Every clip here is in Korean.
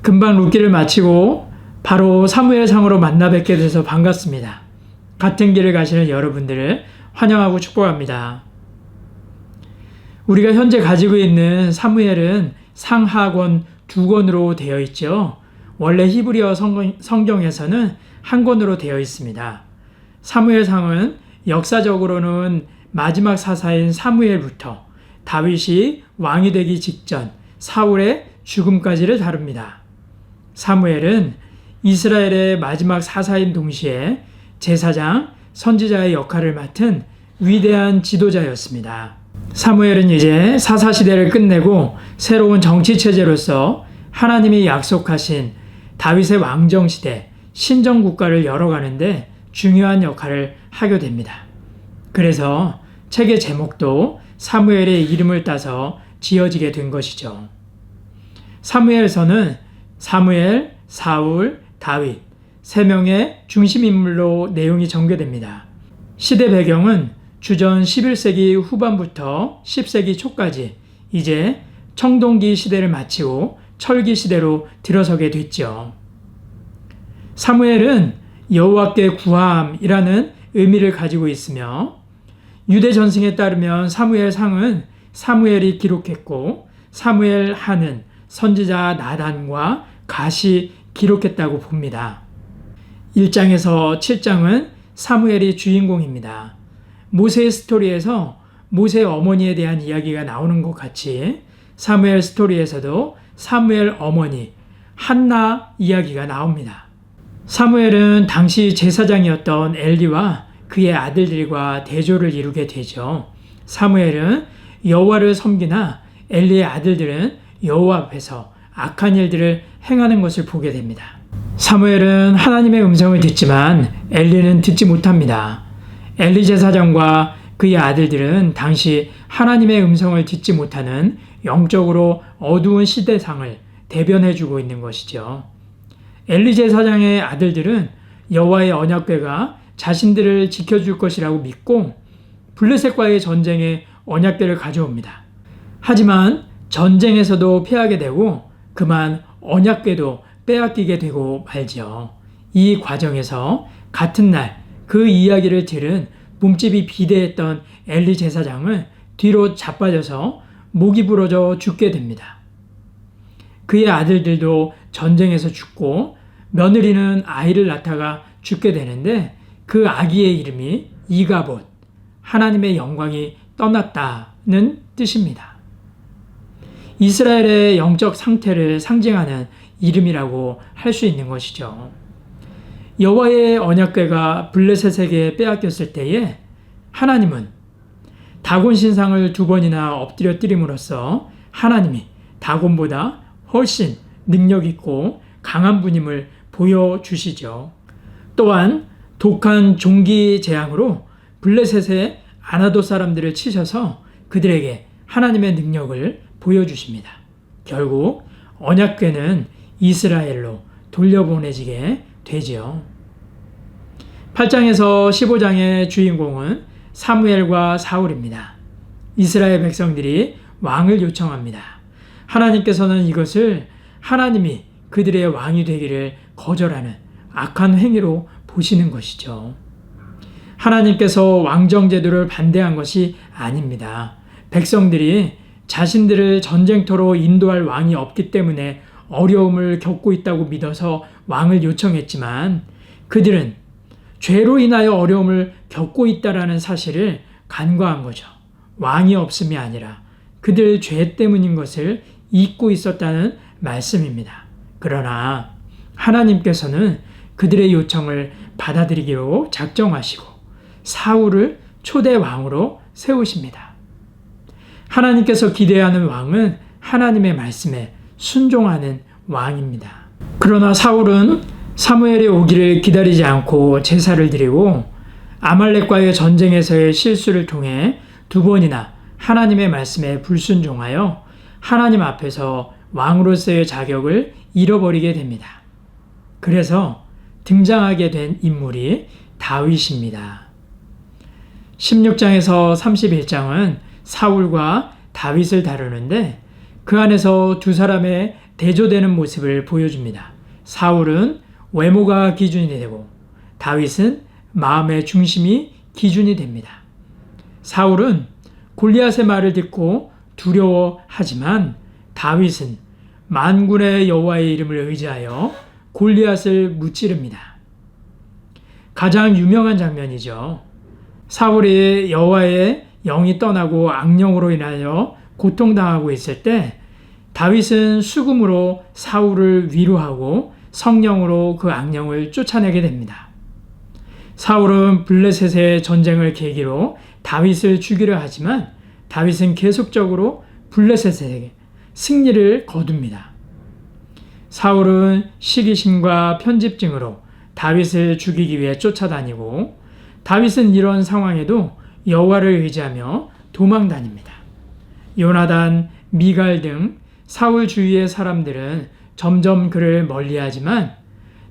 금방 룻기를 마치고 바로 사무엘상으로 만나 뵙게 돼서 반갑습니다. 같은 길을 가시는 여러분들을 환영하고 축복합니다. 우리가 현재 가지고 있는 사무엘은 상하권 2권으로 되어 있죠. 원래 히브리어 성경에서는 한 권으로 되어 있습니다. 사무엘상은 역사적으로는 마지막 사사인 사무엘부터 다윗이 왕이 되기 직전 사울의 죽음까지를 다룹니다. 사무엘은 이스라엘의 마지막 사사인 동시에 제사장, 선지자의 역할을 맡은 위대한 지도자였습니다. 사무엘은 이제 사사시대를 끝내고 새로운 정치체제로서 하나님이 약속하신 다윗의 왕정시대, 신정국가를 열어가는데 중요한 역할을 하게 됩니다. 그래서 책의 제목도 사무엘의 이름을 따서 지어지게 된 것이죠. 사무엘서는 사무엘, 사울, 다윗 3명의 중심인물로 내용이 전개됩니다. 시대 배경은 주전 11세기 후반부터 10세기 초까지 이제 청동기 시대를 마치고 철기 시대로 들어서게 됐죠. 사무엘은 여호와께 구함이라는 의미를 가지고 있으며 유대 전승에 따르면 사무엘상은 사무엘이 기록했고 사무엘 하는 선지자 나단과 갓이 기록했다고 봅니다. 1장에서 7장은 사무엘이 주인공입니다. 모세의 스토리에서 모세의 어머니에 대한 이야기가 나오는 것 같이 사무엘 스토리에서도 사무엘 어머니 한나 이야기가 나옵니다. 사무엘은 당시 제사장이었던 엘리와 그의 아들들과 대조를 이루게 되죠. 사무엘은 여호와를 섬기나 엘리의 아들들은 여호와 앞에서 악한 일들을 행하는 것을 보게 됩니다. 사무엘은 하나님의 음성을 듣지만 엘리는 듣지 못합니다. 엘리 제사장과 그의 아들들은 당시 하나님의 음성을 듣지 못하는 영적으로 어두운 시대상을 대변해주고 있는 것이죠. 엘리 제사장의 아들들은 여호와의 언약궤가 자신들을 지켜줄 것이라고 믿고 블레셋과의 전쟁에 언약궤를 가져옵니다. 하지만 전쟁에서도 패하게 되고 그만 언약궤도 빼앗기게 되고 말지요. 이 과정에서 같은 날 그 이야기를 들은 몸집이 비대했던 엘리 제사장은 뒤로 자빠져서 목이 부러져 죽게 됩니다. 그의 아들들도 전쟁에서 죽고 며느리는 아이를 낳다가 죽게 되는데 그 아기의 이름이 이가봇, 하나님의 영광이 떠났다는 뜻입니다. 이스라엘의 영적 상태를 상징하는 이름이라고 할 수 있는 것이죠. 여호와의 언약궤가 블레셋에게 빼앗겼을 때에 하나님은 다곤 신상을 2번이나 엎드려뜨림으로써 하나님이 다곤보다 훨씬 능력있고 강한 분임을 보여주시죠. 또한 독한 종기 재앙으로 블레셋의 아나돗 사람들을 치셔서 그들에게 하나님의 능력을 보여주십니다. 결국 언약궤는 이스라엘로 돌려보내지게 되지요. 8장에서 15장의 주인공은 사무엘과 사울입니다. 이스라엘 백성들이 왕을 요청합니다. 하나님께서는 이것을 하나님이 그들의 왕이 되기를 거절하는 악한 행위로 보시는 것이죠. 하나님께서 왕정제도를 반대한 것이 아닙니다. 백성들이 자신들을 전쟁터로 인도할 왕이 없기 때문에 어려움을 겪고 있다고 믿어서 왕을 요청했지만 그들은 죄로 인하여 어려움을 겪고 있다라는 사실을 간과한 거죠. 왕이 없음이 아니라 그들 죄 때문인 것을 잊고 있었다는 말씀입니다. 그러나 하나님께서는 그들의 요청을 받아들이기로 작정하시고 사울을 초대 왕으로 세우십니다. 하나님께서 기대하는 왕은 하나님의 말씀에 순종하는 왕입니다. 그러나 사울은 사무엘이 오기를 기다리지 않고 제사를 드리고 아말렉과의 전쟁에서의 실수를 통해 2번이나 하나님의 말씀에 불순종하여 하나님 앞에서 왕으로서의 자격을 잃어버리게 됩니다. 그래서 등장하게 된 인물이 다윗입니다. 16장에서 31장은 사울과 다윗을 다루는데 그 안에서 2 사람의 대조되는 모습을 보여줍니다. 사울은 외모가 기준이 되고 다윗은 마음의 중심이 기준이 됩니다. 사울은 골리앗의 말을 듣고 두려워하지만 다윗은 만군의 여호와의 이름을 의지하여 골리앗을 무찌릅니다. 가장 유명한 장면이죠. 사울이 여호와의 영이 떠나고 악령으로 인하여 고통당하고 있을 때 다윗은 수금으로 사울을 위로하고 성령으로 그 악령을 쫓아내게 됩니다. 사울은 블레셋의 전쟁을 계기로 다윗을 죽이려 하지만 다윗은 계속적으로 블레셋에게 승리를 거둡니다. 사울은 시기심과 편집증으로 다윗을 죽이기 위해 쫓아다니고 다윗은 이런 상황에도 여호와를 의지하며 도망다닙니다. 요나단, 미갈 등 사울 주위의 사람들은 점점 그를 멀리하지만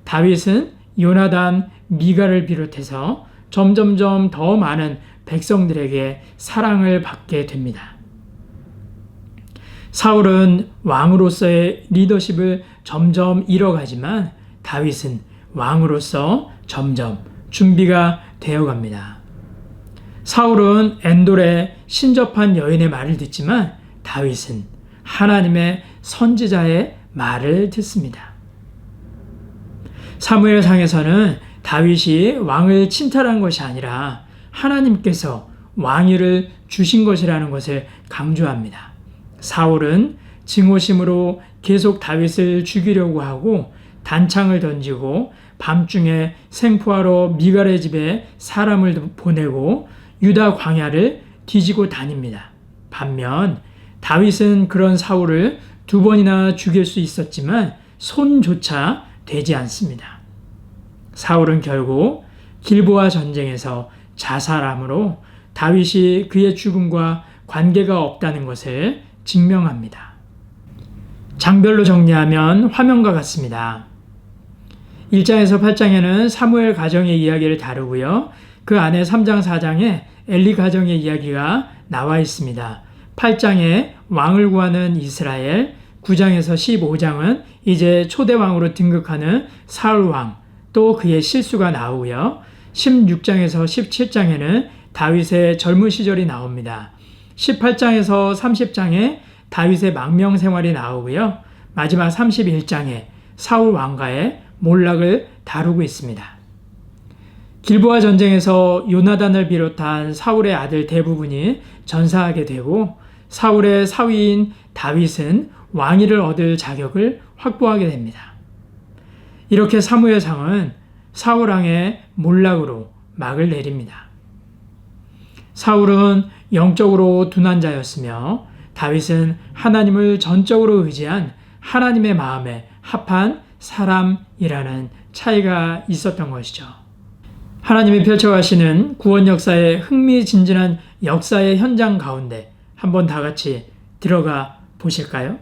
다윗은 요나단, 미갈을 비롯해서 점점점 더 많은 백성들에게 사랑을 받게 됩니다. 사울은 왕으로서의 리더십을 점점 잃어가지만 다윗은 왕으로서 점점 준비가 되어갑니다. 사울은 엔돌의 신접한 여인의 말을 듣지만 다윗은 하나님의 선지자의 말을 듣습니다. 사무엘상에서는 다윗이 왕을 친탈한 것이 아니라 하나님께서 왕위를 주신 것이라는 것을 강조합니다. 사울은 증오심으로 계속 다윗을 죽이려고 하고 단창을 던지고 밤중에 생포하러 미갈의 집에 사람을 보내고 유다 광야를 뒤지고 다닙니다. 반면 다윗은 그런 사울을 2번이나 죽일 수 있었지만 손조차 되지 않습니다. 사울은 결국 길보아 전쟁에서 자살함으로 다윗이 그의 죽음과 관계가 없다는 것을 증명합니다. 장별로 정리하면 화면과 같습니다. 1장에서 8장에는 사무엘 가정의 이야기를 다루고요. 그 안에 3장, 4장에 엘리 가정의 이야기가 나와 있습니다. 8장에 왕을 구하는 이스라엘, 9장에서 15장은 이제 초대왕으로 등극하는 사울왕, 또 그의 실수가 나오고요. 16장에서 17장에는 다윗의 젊은 시절이 나옵니다. 18장에서 30장에 다윗의 망명 생활이 나오고요. 마지막 31장에 사울 왕가의 몰락을 다루고 있습니다. 길보아 전쟁에서 요나단을 비롯한 사울의 아들 대부분이 전사하게 되고 사울의 사위인 다윗은 왕위를 얻을 자격을 확보하게 됩니다. 이렇게 사무엘상은 사울왕의 몰락으로 막을 내립니다. 사울은 영적으로 둔한 자였으며 다윗은 하나님을 전적으로 의지한 하나님의 마음에 합한 사람이라는 차이가 있었던 것이죠. 하나님이 펼쳐가시는 구원 역사의 흥미진진한 역사의 현장 가운데 한번 다 같이 들어가 보실까요?